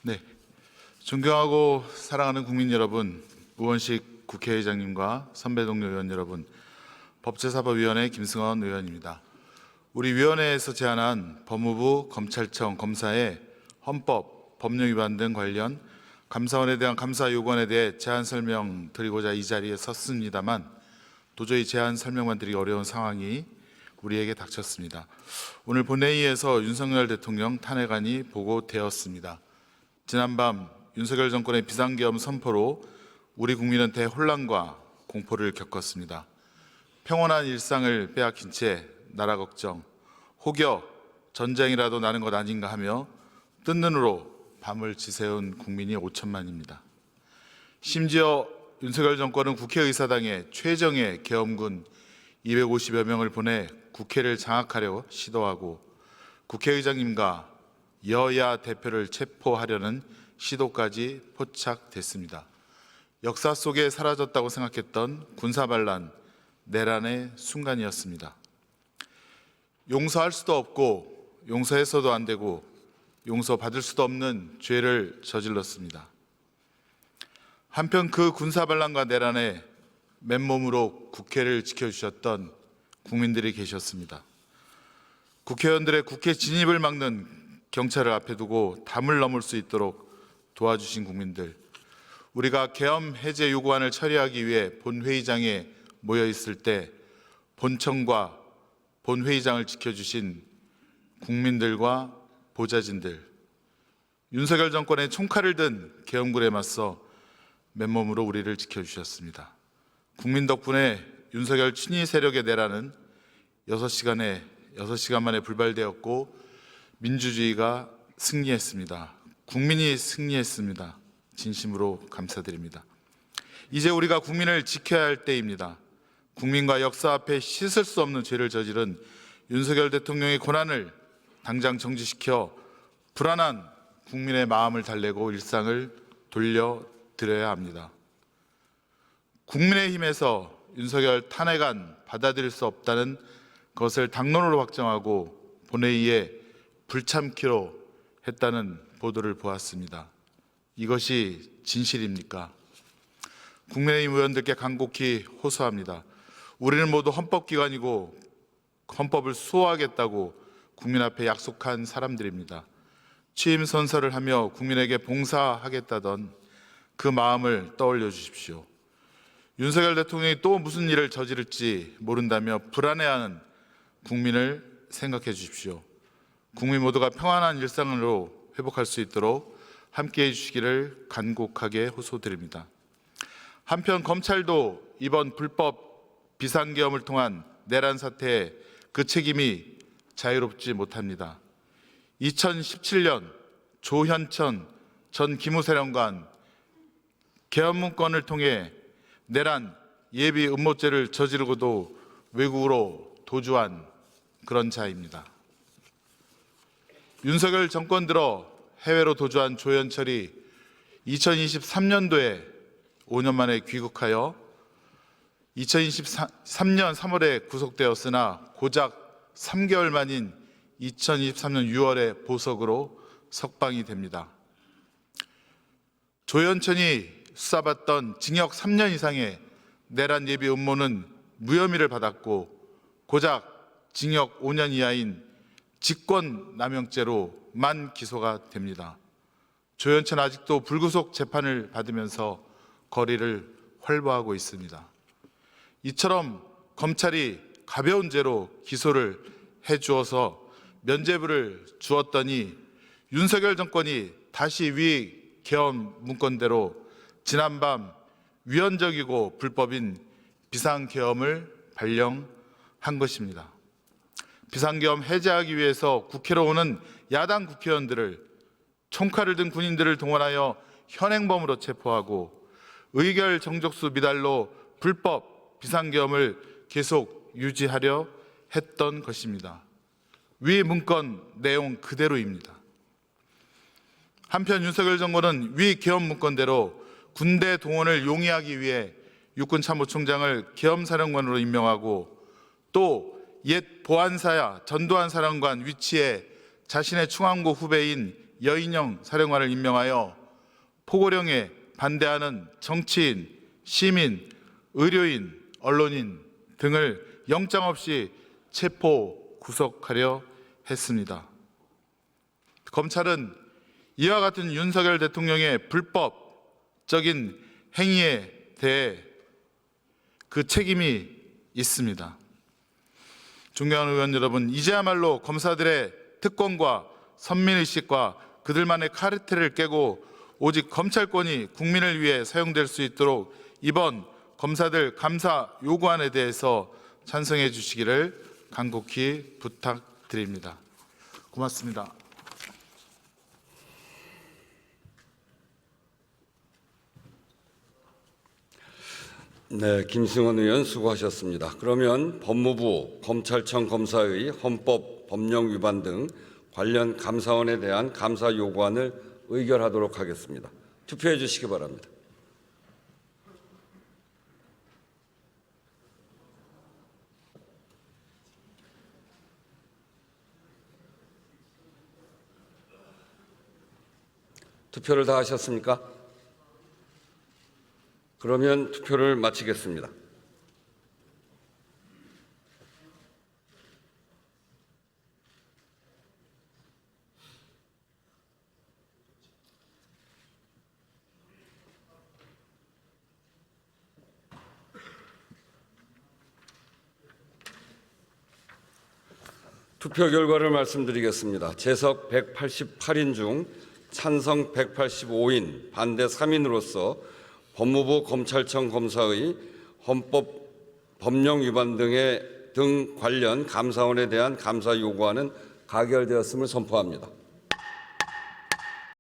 네, 존경하고 사랑하는 국민 여러분, 우원식 국회의장님과 선배 동료 의원 여러분, 법제사법위원회 김승원 의원입니다. 우리 위원회에서 제안한 법무부, 검찰청, 검사의 헌법, 법령 위반 등 관련 감사원에 대한 감사 요구안에 대해 제안 설명 드리고자 이 자리에 섰습니다만 도저히 제안 설명만 드리기 어려운 상황이 우리에게 닥쳤습니다. 오늘 본회의에서 윤석열 대통령 탄핵안이 보고되었습니다. 지난밤 윤석열 정권의 비상계엄 선포로 우리 국민은 대혼란과 공포를 겪었습니다. 평온한 일상을 빼앗긴 채 나라 걱정, 혹여 전쟁이라도 나는 것 아닌가 하며 뜬 눈으로 밤을 지새운 국민이 5천만입니다. 심지어 윤석열 정권은 국회의사당에 최정예 계엄군 250여 명을 보내 국회를 장악하려 시도하고 국회의장님과 여야 대표를 체포하려는 시도까지 포착됐습니다. 역사 속에 사라졌다고 생각했던 군사반란, 내란의 순간이었습니다. 용서할 수도 없고 용서해서도 안 되고 용서받을 수도 없는 죄를 저질렀습니다. 한편 그 군사반란과 내란에 맨몸으로 국회를 지켜주셨던 국민들이 계셨습니다. 국회의원들의 국회 진입을 막는 경찰을 앞에 두고 담을 넘을 수 있도록 도와주신 국민들, 우리가 계엄 해제 요구안을 처리하기 위해 본회의장에 모여 있을 때 본청과 본회의장을 지켜주신 국민들과 보좌진들, 윤석열 정권의 총칼을 든 계엄군에 맞서 맨몸으로 우리를 지켜주셨습니다. 국민 덕분에 윤석열 친위 세력의 내란은 6시간 만에 불발되었고 민주주의가 승리했습니다. 국민이 승리했습니다. 진심으로 감사드립니다. 이제 우리가 국민을 지켜야 할 때입니다. 국민과 역사 앞에 씻을 수 없는 죄를 저지른 윤석열 대통령의 권한을 당장 정지시켜 불안한 국민의 마음을 달래고 일상을 돌려드려야 합니다. 국민의힘에서 윤석열 탄핵안 받아들일 수 없다는 것을 당론으로 확정하고 본회의에 불참키로 했다는 보도를 보았습니다. 이것이 진실입니까? 국민의힘 의원들께 간곡히 호소합니다. 우리는 모두 헌법기관이고 헌법을 수호하겠다고 국민 앞에 약속한 사람들입니다. 취임 선서를 하며 국민에게 봉사하겠다던 그 마음을 떠올려 주십시오. 윤석열 대통령이 또 무슨 일을 저지를지 모른다며 불안해하는 국민을 생각해 주십시오. 국민 모두가 평안한 일상으로 회복할 수 있도록 함께해 주시기를 간곡하게 호소드립니다. 한편 검찰도 이번 불법 비상계엄을 통한 내란 사태에 그 책임이 자유롭지 못합니다. 2017년 조현천 전 기무사령관 계엄 문건을 통해 내란 예비 음모죄를 저지르고도 외국으로 도주한 그런 자입니다. 윤석열 정권 들어 해외로 도주한 조현철이 2023년도에 5년 만에 귀국하여 2023년 3월에 구속되었으나 고작 3개월 만인 2023년 6월에 보석으로 석방이 됩니다. 조현천이 수사받던 징역 3년 이상의 내란 예비 음모는 무혐의를 받았고 고작 징역 5년 이하인 직권남용죄로만 기소가 됩니다. 조현천 아직도 불구속 재판을 받으면서 거리를 활보하고 있습니다. 이처럼 검찰이 가벼운 죄로 기소를 해주어서 면죄부를 주었더니 윤석열 정권이 다시 위 계엄 문건대로 지난밤 위헌적이고 불법인 비상계엄을 발령한 것입니다. 비상계엄 해제하기 위해서 국회로 오는 야당 국회의원들을 총칼을 든 군인들을 동원하여 현행범으로 체포하고 의결 정족수 미달로 불법 비상계엄을 계속 유지하려 했던 것입니다. 위 문건 내용 그대로입니다. 한편 윤석열 정권은 위 계엄 문건대로 군대 동원을 용이하기 위해 육군참모총장을 계엄사령관으로 임명하고 또 옛 보안사야 전두환 사령관 위치에 자신의 충암고 후배인 여인영 사령관을 임명하여 포고령에 반대하는 정치인, 시민, 의료인, 언론인 등을 영장 없이 체포, 구속하려 했습니다. 검찰은 이와 같은 윤석열 대통령의 불법적인 행위에 대해 그 책임이 있습니다. 존경하는 의원 여러분, 이제야말로 검사들의 특권과 선민의식과 그들만의 카르텔을 깨고 오직 검찰권이 국민을 위해 사용될 수 있도록 이번 검사들 감사 요구안에 대해서 찬성해 주시기를 간곡히 부탁드립니다. 고맙습니다. 네, 김승원 의원 수고하셨습니다. 그러면 법무부, 검찰청 검사의 헌법, 법령 위반 등 관련 감사원에 대한 감사 요구안을 의결하도록 하겠습니다. 투표해 주시기 바랍니다. 투표를 다 하셨습니까? 그러면 투표를 마치겠습니다. 투표 결과를 말씀드리겠습니다. 재석 188인 중 찬성 185인, 반대 3인으로서 법무부 검찰청 검사의 헌법, 법령 위반 등 관련 감사원에 대한 감사 요구안은 가결되었음을 선포합니다.